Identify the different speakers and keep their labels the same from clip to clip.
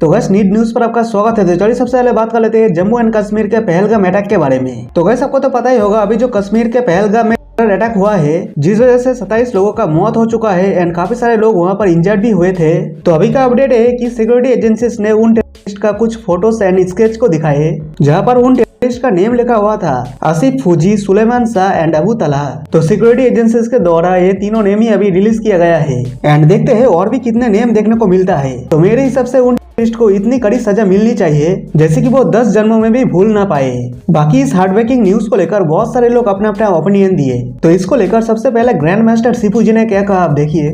Speaker 1: तो gas need news पर आपका स्वागत है। तो चलिए सबसे पहले बात कर लेते हैं जम्मू एंड कश्मीर के पहलगाम अटैक के बारे में। तो गैस आपको तो पता ही होगा अभी जो कश्मीर के पहलगाम में अटैक हुआ है जिस वजह से 27 लोगों का मौत हो चुका है एंड काफी सारे लोग वहां पर इंजर्ड भी हुए थे। तो अभी का अपडेट है कि सिक्योरिटी एजेंसीज ने उन टेररिस्ट का कुछ फोटोज एंड स्केच को दिखाए जहां पर उन टेररिस्ट का नेम लिखा हुआ था आसिफ फूजी, सुलेमान शाह एंड अबू तलहा। तो सिक्योरिटी एजेंसीज के द्वारा ये तीनों नेम ही अभी रिलीज किया गया है एंड देखते हैं और भी कितने नेम देखने को मिलता है। तो मेरे हिसाब से उन टेररिस्ट को इतनी कड़ी सजा मिलनी चाहिए जैसे कि वो 10 जन्मों में भी भूल ना पाए। बाकी इस हार्टब्रेकिंग न्यूज को लेकर बहुत सारे लोग अपना अपना ओपिनियन दिए। तो इसको लेकर सबसे पहले ग्रैंड मास्टर सिपू जी ने क्या कहा आप देखिए।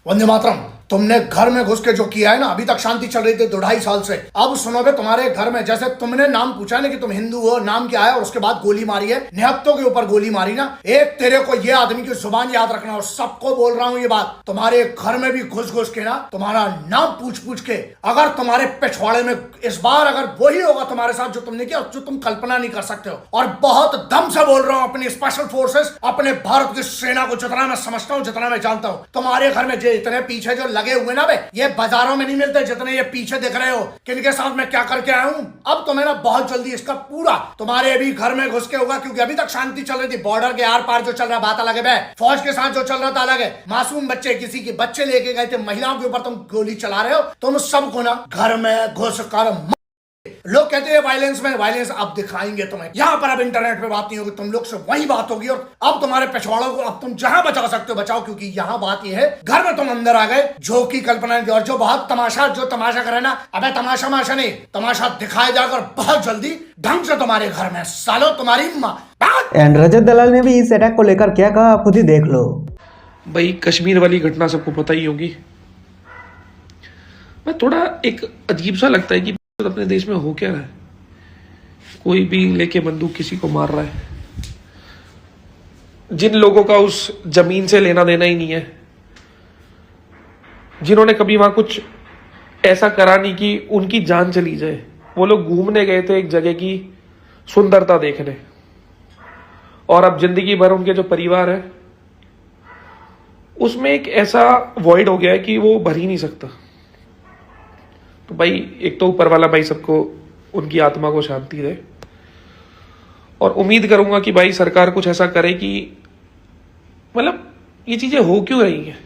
Speaker 2: वंदे मातरम। तुमने घर में घुस के जो किया है ना, अभी तक शांति चल रही थी 2-2.5 साल से। अब सुनो बे, तुम्हारे घर में जैसे तुमने नाम पूछा ना कि तुम हिंदू हो, नाम क्या है, और उसके बाद गोली मारी है, निहत्तों के ऊपर गोली मारी ना। एक तेरे को ये आदमी की जुबान याद रखना, और सबको बोल रहा हूं ये बात, तुम्हारे घर में भी घुस घुस के ना तुम्हारा नाम पूछ पूछ के, अगर तुम्हारे पिछवाड़े में इस बार अगर वही होगा तुम्हारे साथ जो तुमने किया, जो तुम कल्पना नहीं कर सकते हो। और बहुत दम से बोल रहा हूं, अपनी स्पेशल फोर्सेस, अपने भारत की सेना को जितना मैं समझता हूं, जितना मैं जानता हूं, तुम्हारे घर में जितने पीछे जो लगे हुए ना बे, ये बाजारों में नहीं मिलते जितने ये पीछे दिख रहे हो। किनके साथ मैं क्या करके आया हूं, अब तुम्हें ना बहुत जल्दी इसका पूरा तुम्हारे भी घर में घुस के होगा। क्योंकि अभी तक शांति चल रही थी, बॉर्डर के आर पार जो चल रहा बात अलग है, फौज के साथ जो चल रहा था अलग है। मासूम बच्चे, किसी के बच्चे लेके गए थे, महिलाओं के ऊपर तुम गोली चला रहे हो। तुम सबको ना घर में घुस कर, लोग कहते हैं वायलेंस में, वायलेंस अब दिखाएंगे तुम्हें। यहाँ पर अब इंटरनेट पे बात नहीं होगी, तुम लोग से वही बात होगी। और अब तुम्हारे पिछवाड़ों को अब तुम जहां बचा सकते हो बचाओ, क्योंकि यहाँ बात ये है, घर में तुम अंदर आ गए, जो की कल्पना और जो बहुत तमाशा, जो तमाशा करे ना, अबे तमाशा माशा नहीं, तमाशा दिखाए जाकर बहुत जल्दी ढंग से तुम्हारे घर में सालो तुम्हारी माँ।
Speaker 1: एंड रजत दलाल ने भी इस अटैक को लेकर क्या कहा आप खुद ही देख लो।
Speaker 3: भाई कश्मीर वाली घटना सबको पता ही होगी। मैं थोड़ा एक अजीब सा लगता है कि अपने देश में हो क्या रहा है। कोई भी लेके बंदूक किसी को मार रहा है, जिन लोगों का उस जमीन से लेना देना ही नहीं है, जिन्होंने कभी वहां कुछ ऐसा करा नहीं कि उनकी जान चली जाए, वो लोग घूमने गए थे एक जगह की सुंदरता देखने, और अब जिंदगी भर उनके जो परिवार है उसमें एक ऐसा वॉइड हो गया है कि वो भर ही नहीं सकता। तो भाई एक तो ऊपर वाला भाई सबको, उनकी आत्मा को शांति दे, और उम्मीद करूंगा कि भाई सरकार कुछ ऐसा करे कि मतलब ये चीजें हो क्यों रही हैं।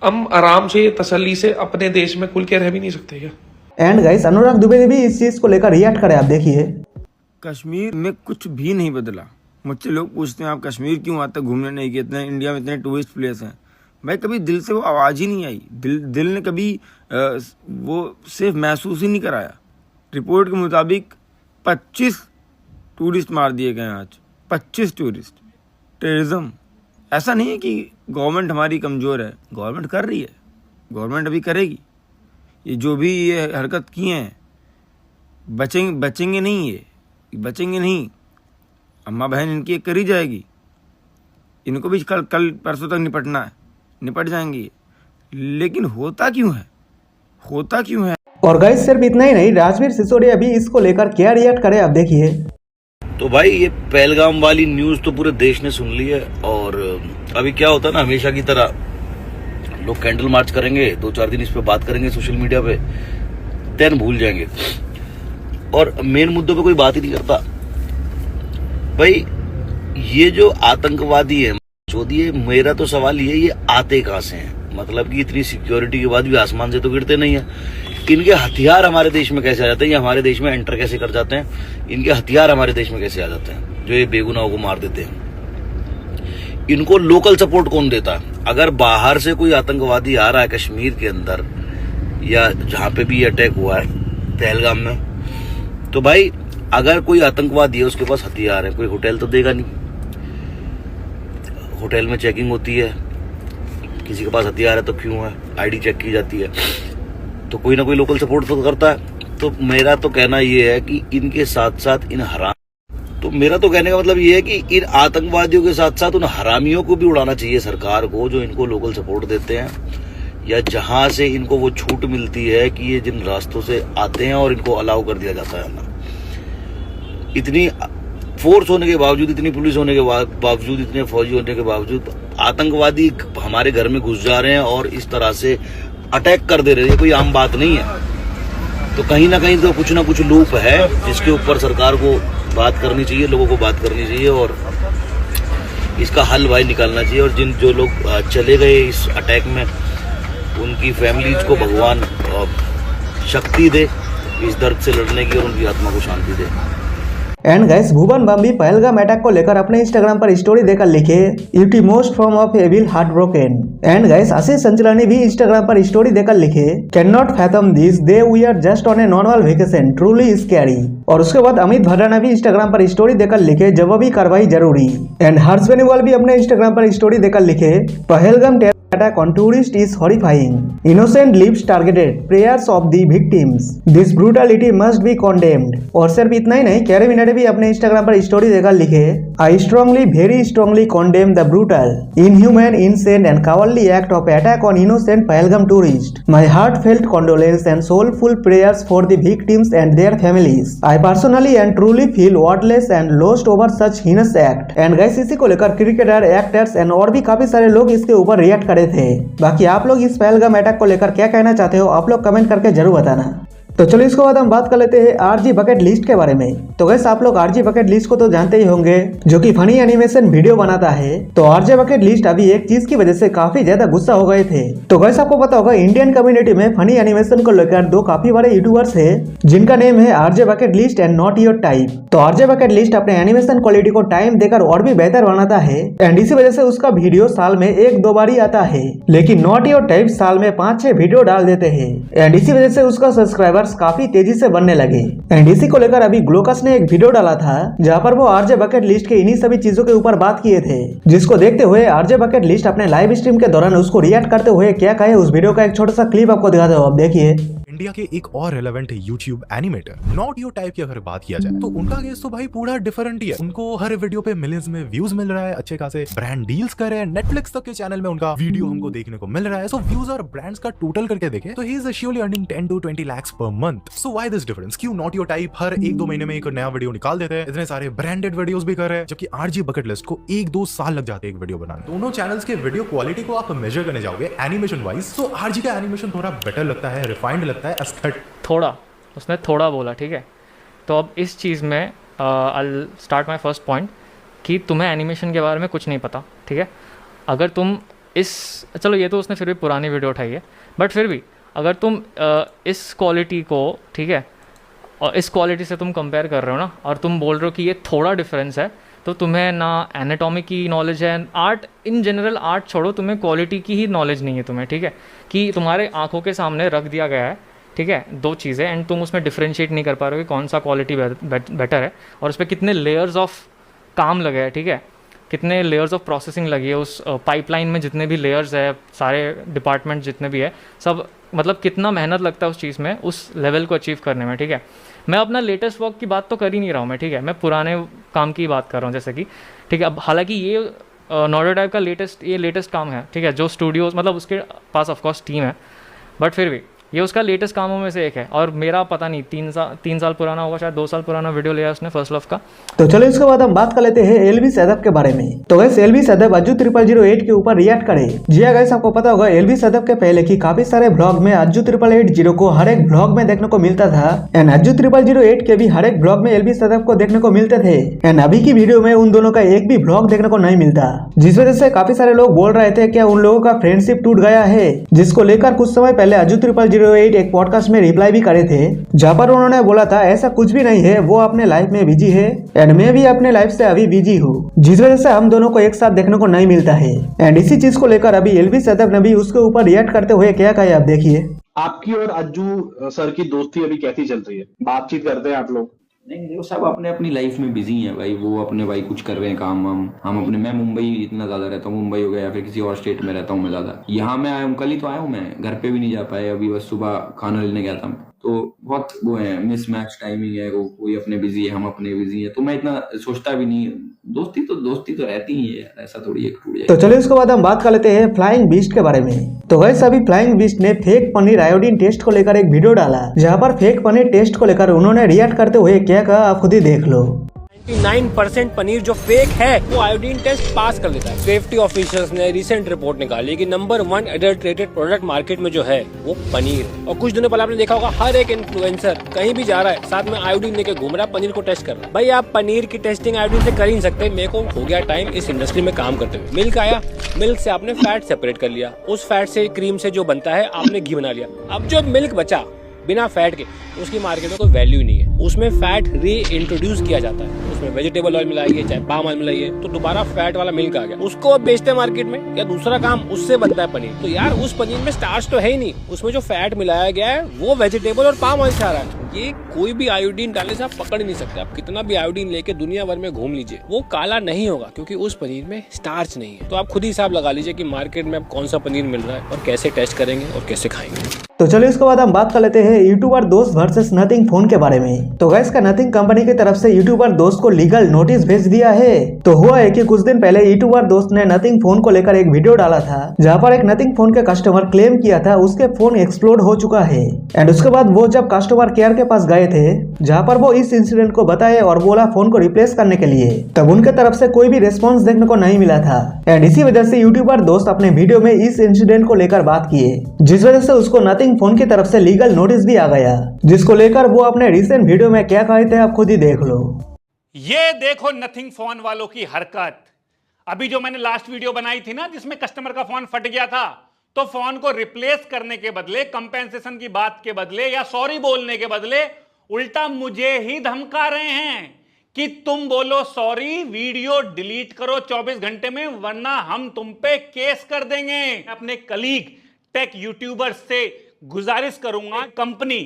Speaker 3: हम आराम से तसल्ली से अपने देश में खुल के रह भी नहीं सकते क्या।
Speaker 1: एंड गाइस अनुराग दुबे ने भी इस चीज को लेकर रिएक्ट करे, आप देखिए।
Speaker 4: कश्मीर में कुछ भी नहीं बदला। मुझसे लोग पूछते हैं आप कश्मीर क्यों आते घूमने नहीं गए, इतने इंडिया में इतने टूरिस्ट प्लेस हैं। भाई कभी दिल से वो आवाज़ ही नहीं आई, दिल ने कभी वो सिर्फ महसूस ही नहीं कराया। रिपोर्ट के मुताबिक 25 टूरिस्ट मार दिए गए आज, 25 टूरिस्ट। टेररिज्म ऐसा नहीं है कि गवर्नमेंट हमारी कमज़ोर है, गवर्नमेंट कर रही है, गवर्नमेंट अभी करेगी। ये जो भी ये हरकत किए हैं बचेंगे नहीं, ये बचेंगे नहीं। अम्मा बहन इनकी करी जाएगी, इनको भी कल परसों तक निपटना है, निपट जाएंगे। लेकिन होता क्यों है, होता क्यों है।
Speaker 1: और गाइस सिर्फ इतना ही नहीं, राजवीर सिसोदिया भी इसको लेकर क्या रिएक्ट करे आप देखिए।
Speaker 5: तो भाई ये पहलगाम वाली न्यूज तो पूरे देश ने सुन ली है, और अभी क्या होता है ना, हमेशा की तरह लोग कैंडल मार्च करेंगे, 2-4 दिन इस पे बात करेंगे सोशल मीडिया पे, देन भूल जाएंगे और मेन मुद्दों पे कोई बात ही नहीं करता। भाई ये जो आतंकवादी है चौधरी, मेरा तो सवाल ये आते कहां से हैं। मतलब कि इतनी सिक्योरिटी के बाद भी आसमान से तो गिरते नहीं है। इनके हथियार हमारे देश में कैसे आ जाते हैं, या हमारे देश में एंटर कैसे कर जाते हैं, इनके हथियार हमारे देश में कैसे आ जाते हैं जो ये बेगुनाहों को मार देते हैं। इनको लोकल सपोर्ट कौन देता है। अगर बाहर से कोई आतंकवादी आ रहा है कश्मीर के अंदर या जहां पे भी अटैक हुआ है पहलगाम में, तो भाई अगर कोई आतंकवादी है उसके पास हथियार है, कोई होटल तो देगा नहीं। होटल में चेकिंग होती है, किसी के पास हथियार है तो क्यों है, आईडी चेक की जाती है, तो कोई ना कोई लोकल सपोर्ट तो करता है। तो मेरा तो कहना ये है कि इनके साथ साथ इन मेरा तो कहने का मतलब ये है कि इन आतंकवादियों के साथ साथ उन हरामियों को भी उड़ाना चाहिए सरकार को, जो इनको लोकल सपोर्ट देते हैं, या जहां से इनको वो छूट मिलती है कि ये जिन रास्तों से आते हैं और इनको अलाउ कर दिया जाता है ना। इतनी फोर्स होने के बावजूद, इतनी पुलिस होने के बावजूद, इतने फौजी होने के बावजूद आतंकवादी हमारे घर में घुस जा रहे हैं और इस तरह से अटैक कर दे रहे हैं, कोई आम बात नहीं है। तो कहीं ना कुछ लूप है जिसके ऊपर सरकार को बात करनी चाहिए, लोगों को बात करनी चाहिए और इसका हल भाई निकालना चाहिए। और जो लोग चले गए इस अटैक में, उनकी फैमिलीज को भगवान शक्ति दे इस दर्द से लड़ने की और उनकी आत्मा को शांति दे।
Speaker 1: एंड गाइस, भुवन बाम भी पहलगाम अटैक को लेकर अपने इंस्टाग्राम पर स्टोरी देकर लिखे it most form of evil heart broken. And guys, Ashish Sanchlani भी इंस्टाग्राम पर स्टोरी देकर लिखे can not fathom this, they we are just on a normal vacation, truly scary. और उसके बाद अमित भद्राना भी इंस्टाग्राम पर स्टोरी देकर लिखे जवाबी कार्रवाई जरूरी। एंड हर्ष बेनीवाल भी अपने इंस्टाग्राम पर स्टोरी देकर लिखे Pahalgam attack on tourist is horrifying. Innocent lives targeted. Prayers of the victims. This brutality must be condemned. और सिर्फ इतना ही नहीं, कैरी मिनाटी भी अपने इंस्टाग्राम पर स्टोरी देकर लिखे I strongly, very strongly condemn the brutal, inhuman, insane and cowardly act of attack on innocent Pahalgam tourists. My heartfelt condolence and soulful prayers for the victims and their families. I personally and truly feel worthless and lost over such heinous act. And guys, इसी को लेकर cricketer, actors and और भी काफी सारे लोग इसके ऊपर रिएक्ट थे। बाकी आप लोग इस पहलगाम अटैक को लेकर क्या कहना चाहते हो, आप लोग कमेंट करके जरूर बताना। तो चलो इसके बाद हम बात कर लेते हैं आरजी बकेट लिस्ट के बारे में। तो गैस, आप लोग आरजी बकेट लिस्ट को तो जानते ही होंगे, जो कि फनी एनिमेशन वीडियो बनाता है। तो आरजे बकेट लिस्ट अभी एक चीज की वजह से काफी ज्यादा गुस्सा हो गए थे। तो गैस, आपको पता होगा इंडियन कम्युनिटी में फनी एनिमेशन को लेकर दो काफी बड़े यूट्यूबर्स है, जिनका नेम है RJ bucket list and not your type. तो आरजे बकेट लिस्ट अपने एनिमेशन क्वालिटी को टाइम देकर और भी बेहतर बनाता है एंड इसी वजह से उसका वीडियो साल में 1-2 बार ही आता है। लेकिन नॉट योर टाइप साल में 5-6 वीडियो डाल देते हैं एंड इसी वजह से उसका सब्सक्राइबर्स काफी तेजी से बनने लगे। एंड इसी को लेकर अभी ग्लोकस ने एक वीडियो डाला था जहां पर वो आरजे बकेट लिस्ट के इन्हीं सभी चीजों के ऊपर बात किए थे, जिसको देखते हुए आरजे बकेट लिस्ट अपने लाइव स्ट्रीम के दौरान उसको रिएक्ट करते हुए क्या कहे, उस वीडियो का एक छोटा सा क्लिप आपको दिखाते हो, आप देखिए।
Speaker 6: इंडिया के एक और relevant YouTube animator not your type की अगर बात किया जाए तो उनका केस तो भाई पूरा डिफरेंट ही है। उनको हर वीडियो पे मिलियंस में व्यूज मिल रहा है, अच्छे खासे ब्रांड डील्स कर रहे हैं, नेटफ्लिक्स तक के चैनल में उनका वीडियो हमको देखने को मिल रहा है। सो व्यूज और ब्रांड्स का टोटल करके देखें तो he is surely earning 10 to 20 lakhs per month. So why this difference? क्यों नॉट योर टाइप हर 1-2 महीने में एक नया वीडियो निकाल देते हैं, इतने सारे ब्रांडेड वीडियोस भी कर रहे हैं, जबकि आरजी बकेट लिस्ट को 1-2 साल लग जाते हैं एक वीडियो बनाने। दोनों चैनल्स के वीडियो क्वालिटी को आप मेजर करने जाओगे एनिमेशन वाइज, तो आरजी का एनिमेशन थोड़ा बेटर लगता है, रिफाइंड लगता है, एस्थेटिक।
Speaker 7: थोड़ा, उसने थोड़ा बोला, ठीक है। तो अब इस चीज़ में I start my first point कि तुम्हें एनिमेशन के बारे में कुछ नहीं पता, ठीक है। अगर तुम चलो ये तो उसने फिर भी पुरानी वीडियो उठाई है, बट फिर भी अगर तुम इस क्वालिटी को, ठीक है, और इस क्वालिटी से तुम कंपेयर कर रहे हो ना, और तुम बोल रहे हो कि ये थोड़ा डिफरेंस है, तो तुम्हें ना एनाटॉमी की नॉलेज है, आर्ट इन जनरल, आर्ट छोड़ो, तुम्हें क्वालिटी की ही नॉलेज नहीं है तुम्हें, ठीक है। कि तुम्हारे आंखों के सामने रख दिया गया है, ठीक है, 2 चीज़ें, एंड तुम उसमें डिफ्रेंशिएट नहीं कर पा रहे हो कि कौन सा क्वालिटी बेटर है और उस पर कितने लेयर्स ऑफ काम लगे हैं, ठीक है, कितने लेयर्स ऑफ प्रोसेसिंग लगी है उस पाइपलाइन में, जितने भी लेयर्स है, सारे डिपार्टमेंट जितने भी है, सब मतलब कितना मेहनत लगता है उस चीज़ में, उस लेवल को अचीव करने में, ठीक है। मैं अपना लेटेस्ट वर्क की बात तो कर ही नहीं रहा हूँ मैं, ठीक है, मैं पुराने काम की बात कर रहा हूँ, जैसे कि, ठीक है। अब हालांकि ये नॉर्डो टाइप का लेटेस्ट काम है, ठीक है, जो स्टूडियोज मतलब उसके पास ऑफकोर्स टीम है, बट फिर भी ये उसका लेटेस्ट कामों में से एक है। और मेरा पता नहीं 3 साल पुराना होगा, शायद 2 साल पुराना वीडियो लिया उसने फर्स्ट लव का।
Speaker 1: तो चलो इसके बाद हम बात कर लेते हैं एलवी सैदब के बारे में। तो गैस, एलवी सैदब अज्जू 0008 के ऊपर रिएक्ट करे। जी हाँ गैस, आपको पता होगा एलवी सैदब के पहले की काफी सारे ब्लॉग में अज्जू 0080 को हर एक ब्लॉग में देखने को मिलता था एंड अज्जू 0008 के भी हर एक ब्लॉग में एलवी सैदब को देखने को मिलते थे एंड अभी की वीडियो में उन दोनों का एक भी ब्लॉग देखने को नहीं मिलता, जिस वजह से काफी सारे लोग बोल रहे थे क्या उन लोगों का फ्रेंडशिप टूट गया है, जिसको लेकर कुछ समय पहले अज्जू 0008 एक पॉडकास्ट में रिप्लाई भी करे थे, जहां पर उन्होंने बोला था ऐसा कुछ भी नहीं है, वो अपने लाइफ में बिजी है एंड मैं भी अपने लाइफ से अभी बिजी हूँ, जिस वजह से हम दोनों को एक साथ देखने को नहीं मिलता है। एंड इसी चीज को लेकर अभी एलवी सैदब ने भी उसके ऊपर रिएक्ट करते हुए क्या कहा, आप देखिए।
Speaker 8: आपकी और अज्जू सर की दोस्ती अभी कैसी चल रही है, बातचीत करते हैं आप लोग?
Speaker 4: नहीं, वो सब अपने अपनी लाइफ में बिजी हैं भाई, वो अपने भाई कुछ कर रहे हैं काम, हम अपने, मैं मुंबई इतना ज्यादा रहता हूँ, मुंबई हो गया या फिर किसी और स्टेट में रहता हूँ मैं ज्यादा। यहाँ मैं आया हूँ, कल ही तो आया हूँ, मैं घर पे भी नहीं जा पाया, अभी बस सुबह खाना लेने गया था। तो बहुत वो है, मिसमैच टाइमिंग है, वो कोई अपने बिजी है, हम अपने बिजी है, तो मैं इतना सोचता भी नहीं। दोस्ती तो रहती ही है, ऐसा थोड़ी एक टूट जाए।
Speaker 1: तो चलो इसके बाद हम बात कर लेते हैं फ्लाइंग बीस्ट के बारे में। तो गैस, अभी फ्लाइंग बीस्ट ने फेक पनीर आयोडीन टेस्ट को लेकर एक वीडियो डाला, जहां पर फेक पनीर टेस्ट को लेकर उन्होंने रिएक्ट करते हुए क्या कहा, आप खुद ही देख लो।
Speaker 9: 9% पनीर जो फेक है वो आयोडीन टेस्ट पास कर लेता है। सेफ्टी ऑफिसर्स ने रिसेंट रिपोर्ट निकाली कि नंबर 1 एडल्ट्रेटेड प्रोडक्ट मार्केट में जो है वो पनीर है। और कुछ दिनों पहले आपने देखा होगा हर एक इन्फ्लुएंसर कहीं भी जा रहा है साथ में आयोडीन लेके घूम रहा है, पनीर को टेस्ट कर रहा है। भाई आप पनीर की टेस्टिंग आयोडीन से कर ही नहीं सकते। मेरे को हो गया टाइम इस इंडस्ट्री में काम करते हुए। मिल्क आया, मिल्क से आपने फैट सेपरेट कर लिया, उस फैट से क्रीम से जो बनता है आपने घी बना लिया। अब जो मिल्क बचा बिना फैट के उसकी मार्केट में कोई वैल्यू ही नहीं है। उसमें फैट री इंट्रोड्यूस किया जाता है, उसमें वेजिटेबल ऑयल मिलाइए चाहे पाम ऑयल मिलाइए तो दोबारा फैट वाला मिल्क आ गया, उसको अब बेचते हैं मार्केट में या दूसरा काम उससे बनता है पनीर। तो यार उस पनीर में स्टार्च तो है ही नहीं, उसमें जो फैट मिलाया गया है वो वेजिटेबल और पाम ऑयल से आ रहा है। ये कोई भी आयोडीन डालने से आप पकड़ नहीं सकते। आप कितना भी आयोडीन लेके दुनिया भर में घूम लीजिए वो काला नहीं होगा क्योंकि उस पनीर में स्टार्च नहीं है। तो आप खुद ही हिसाब लगा लीजिए कि मार्केट में अब कौन सा पनीर मिल रहा है और कैसे टेस्ट करेंगे और कैसे खाएंगे।
Speaker 1: तो चलिए इसके बाद हम बात कर लेते हैं यूट्यूबर दोस्त वर्सेस नथिंग फोन के बारे में। तो गाइस का नथिंग कंपनी की तरफ से यूट्यूबर दोस्त को लीगल नोटिस भेज दिया है। तो हुआ है कि कुछ दिन पहले यूट्यूबर दोस्त ने नथिंग फोन को लेकर एक वीडियो डाला था जहां पर एक नथिंग फोन के कस्टमर क्लेम किया था उसके फोन एक्सप्लोड हो चुका है। एंड उसके बाद वो जब कस्टमर केयर के पास गए थे जहां पर वो इस इंसिडेंट को बताए और बोला फोन को रिप्लेस करने के लिए, तब उनके तरफ से कोई भी रिस्पॉन्स देखने को नहीं मिला था। एंड इसी वजह से यूट्यूबर दोस्त अपने वीडियो में इस इंसिडेंट को लेकर बात किए, जिस वजह से उसको नथिंग फोन की तरफ से लीगल नोटिस भी आ गया, जिसको लेकर वो अपने रिसेंट वीडियो में क्या कहे थे आप खुद ही देख लो।
Speaker 10: ये देखो नथिंग फोन वालों की हरकत। अभी जो मैंने लास्ट वीडियो बनाई थी ना जिसमें कस्टमर का फोन फट गया था, तो फोन को रिप्लेस करने के बदले, कंपेंसेशन की बात के बदले या सॉरी बोलने के बदले उल्टा मुझे ही धमका रहे हैं कि तुम बोलो सॉरी, वीडियो डिलीट करो 24 घंटे में वरना हम तुम पे केस कर देंगे। अपने कलीग टेक यूट्यूबर से गुजारिश करूंगा, कंपनी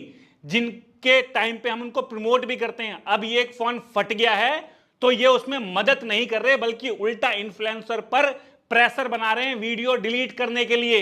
Speaker 10: जिनके टाइम पे हम उनको प्रमोट भी करते हैं, अब ये एक फोन फट गया है तो ये उसमें मदद नहीं कर रहे बल्कि उल्टा इन्फ्लुएंसर पर प्रेशर बना रहे हैं वीडियो डिलीट करने के लिए।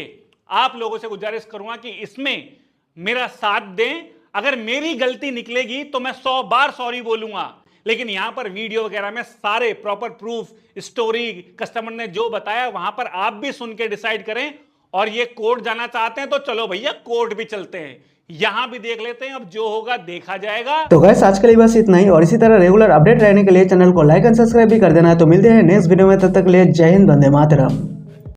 Speaker 10: आप लोगों से गुजारिश करूंगा कि इसमें मेरा साथ दें। अगर मेरी गलती निकलेगी तो मैं 100 बार सॉरी बोलूंगा, लेकिन यहां पर वीडियो वगैरह में सारे प्रॉपर प्रूफ, स्टोरी, कस्टमर ने जो बताया वहां पर आप भी सुन के डिसाइड करें। और ये कोर्ट जाना चाहते हैं तो चलो भैया कोर्ट भी चलते हैं, यहां भी देख लेते हैं, अब जो होगा देखा जाएगा।
Speaker 1: तो गाइस आज के लिए बस इतना ही, और इसी तरह रेगुलर अपडेट रहने के लिए चैनल को लाइक एंड सब्सक्राइब भी कर देना है। तो मिलते हैं नेक्स्ट वीडियो में, तब तक के लिए जय हिंद, वंदे मातरम।